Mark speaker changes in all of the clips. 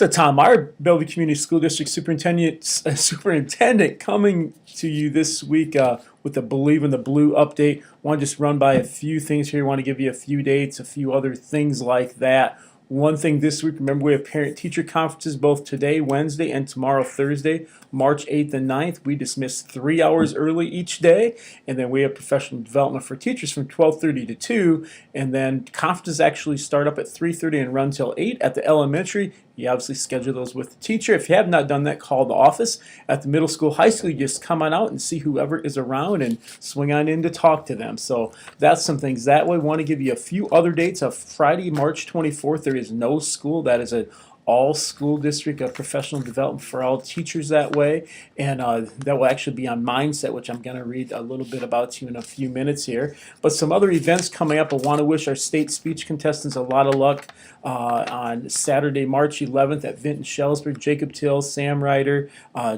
Speaker 1: So Tom Meyer, Bellevue Community School District Superintendent coming to you this week with the Believe in the Blue update. Want to just run by a few things here. Want to give you a few dates, a few other things like that. One thing this week, remember we have parent-teacher conferences both today, Wednesday, and tomorrow, Thursday, March 8th and 9th. We dismiss 3 hours early each day, and then we have professional development for teachers from 12:30 to 2, and then conferences actually start up at 3:30 and run till 8 at the elementary. You obviously schedule those with the teacher. If you have not done that, call the office. At the middle school, high school, you just come on out and see whoever is around and swing on in to talk to them. So that's some things that way. Want to give you a few other dates. Of Friday, March 24th, there is no school. That is an all school district of professional development for all teachers that way, and that will actually be on Mindset, which I'm going to read a little bit about to you in a few minutes here. But some other events coming up. I want to wish our state speech contestants a lot of luck on Saturday, March 11th at Vinton Shellsburg. Jacob Till, Sam Ryder,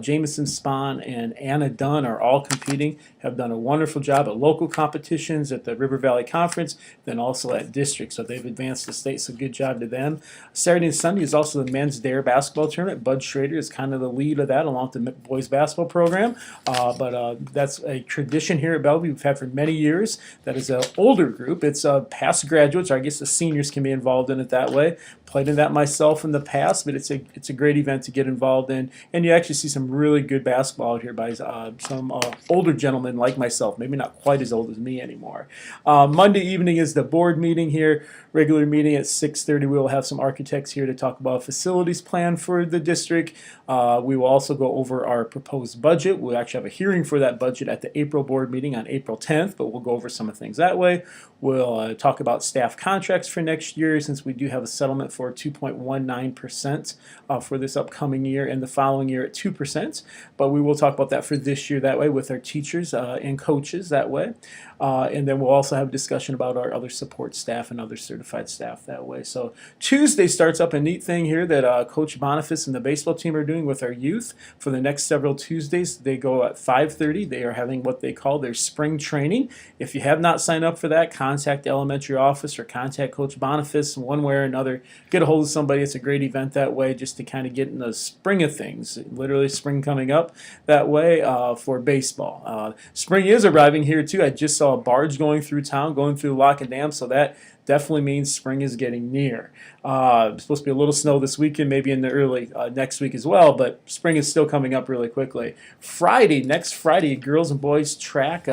Speaker 1: Jameson Spahn, and Anna Dunn are all competing. Have done a wonderful job at local competitions at the River Valley Conference, then also at district. So they've advanced the state, so good job to them. Saturday and Sunday is also the men's Dare basketball tournament. Bud Schrader is kind of the lead of that along with the boys basketball program. But that's a tradition here at Bellevue we've had for many years. That is an older group. It's past graduates, or I guess the seniors can be involved in it that way. Played in that myself in the past, but it's a great event to get involved in. And you actually see some really good basketball out here by some older gentlemen like myself, maybe not quite as old as me anymore. Monday evening is the board meeting here, regular meeting at 6:30. We will have some architects here to talk about a facilities plan for the district. We will also go over our proposed budget. We'll actually have a hearing for that budget at the April board meeting on April 10th, but we'll go over some of the things that way. We'll talk about staff contracts for next year, since we do have a settlement for 2.19% for this upcoming year, and the following year at 2%. But we will talk about that for this year that way with our teachers and coaches that way. And then we'll also have a discussion about our other support staff and other certified staff that way. So Tuesday starts up a neat thing here that Coach Boniface and the baseball team are doing with our youth for the next several Tuesdays. They go at 5:30. They are having what they call their spring training. If you have not signed up for that, contact the elementary office or contact Coach Boniface one way or another. Get a hold of somebody. It's a great event that way, just to kind of get in the spring of things. Literally spring coming up that way for baseball. Spring is arriving here too. I just saw a barge going through town, going through Lock and Dam, so that definitely means spring is getting near. It's supposed to be a little snow this weekend, maybe in the early next week as well, but spring is still coming up really quickly. Next Friday, girls and boys track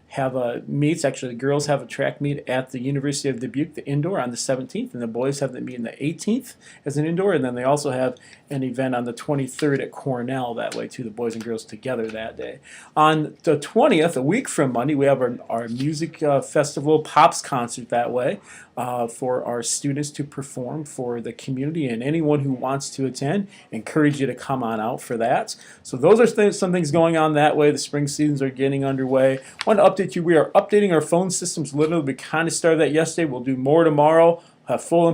Speaker 1: have meets. Actually, the girls have a track meet at the University of Dubuque, the indoor, on the 17th, and the boys have the meet on the 18th as an indoor, and then they also have an event on the 23rd at Cornell that way too, the boys and girls together that day. On the 20th, a week from Monday, we have our music festival Pops concert that way for our students to perform for the community, and anyone who wants to attend, encourage you to come on out for that. So those are some things going on that way. The spring seasons are getting underway. I want to update you, we are updating our phone systems literally. We kind of started that yesterday. We'll do more tomorrow, have full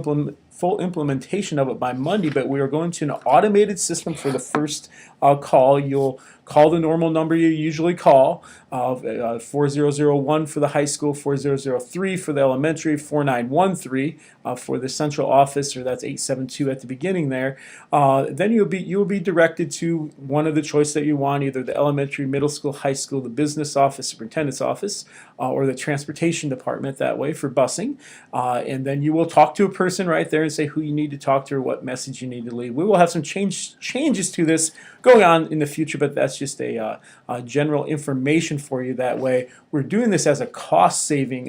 Speaker 1: implementation of it by Monday, but we are going to an automated system for the first call. You'll call the normal number you usually call, 4001 for the high school, 4003 for the elementary, 4913 for the central office, or that's 872 at the beginning there. Then you will be directed to one of the choice that you want, either the elementary, middle school, high school, the business office, superintendent's office, or the transportation department that way for busing. And then you will talk to a person right there and say who you need to talk to or what message you need to leave. We will have some changes to this going on in the future, but that's just a general information for you that way. We're doing this as a cost-saving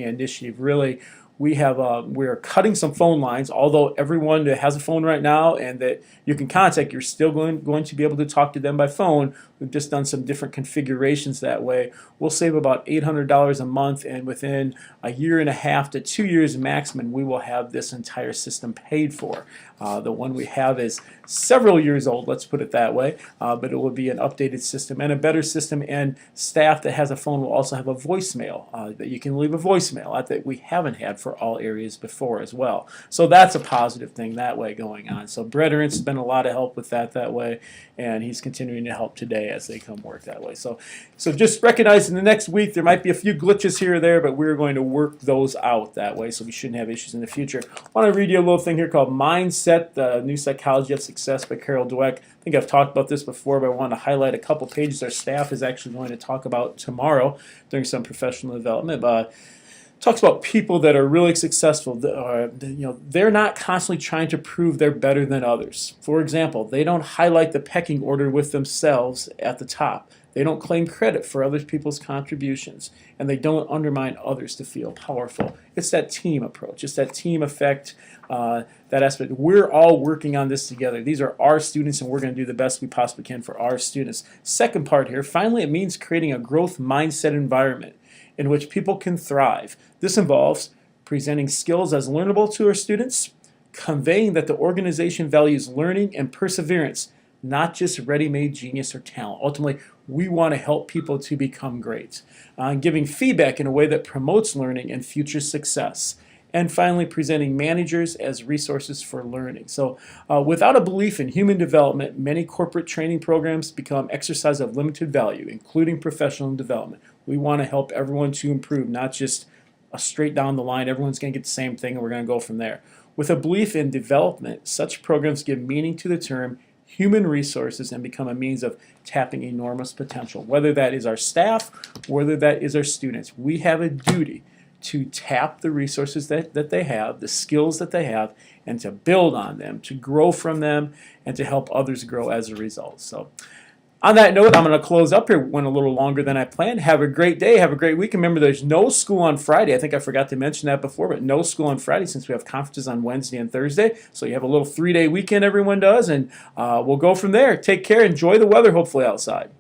Speaker 1: initiative. Really, we're cutting some phone lines, although everyone that has a phone right now and that you can contact, you're still going to be able to talk to them by phone. We've just done some different configurations that way. We'll save about $800 a month, and within a year and a half to 2 years maximum, we will have this entire system paid for. The one we have is several years old, let's put it that way, but it will be an updated system and a better system, and staff that has a phone will also have a voicemail that you can leave a voicemail that we haven't had for for all areas before as well. So that's a positive thing that way going on. So Brett Ernst has been a lot of help with that way, and he's continuing to help today as they come work that way. So just recognize in the next week there might be a few glitches here or there, but we're going to work those out that way, so we shouldn't have issues in the future. I want to read you a little thing here called Mindset, the New Psychology of Success by Carol Dweck. I think I've talked about this before, but I want to highlight a couple pages our staff is actually going to talk about tomorrow during some professional development. Talks about people that are really successful. They're not constantly trying to prove they're better than others. For example, they don't highlight the pecking order with themselves at the top. They don't claim credit for other people's contributions, and they don't undermine others to feel powerful. It's that team approach. It's that team effect, that aspect. We're all working on this together. These are our students, and we're going to do the best we possibly can for our students. Second part here, finally, it means creating a growth mindset environment in which people can thrive. This involves presenting skills as learnable to our students, conveying that the organization values learning and perseverance, not just ready-made genius or talent. Ultimately, we want to help people to become great. Giving feedback in a way that promotes learning and future success. And finally, presenting managers as resources for learning. So without a belief in human development, many corporate training programs become exercise of limited value, including professional development. We want to help everyone to improve, not just a straight down the line, everyone's going to get the same thing and we're going to go from there. With a belief in development, such programs give meaning to the term human resources and become a means of tapping enormous potential. Whether that is our staff, whether that is our students, we have a duty to tap the resources that they have, the skills that they have, and to build on them, to grow from them, and to help others grow as a result. So on that note, I'm going to close up here. Went a little longer than I planned. Have a great day. Have a great week. Remember, there's no school on Friday. I think I forgot to mention that before, but no school on Friday since we have conferences on Wednesday and Thursday. So you have a little 3-day weekend, everyone does, and we'll go from there. Take care. Enjoy the weather, hopefully, outside.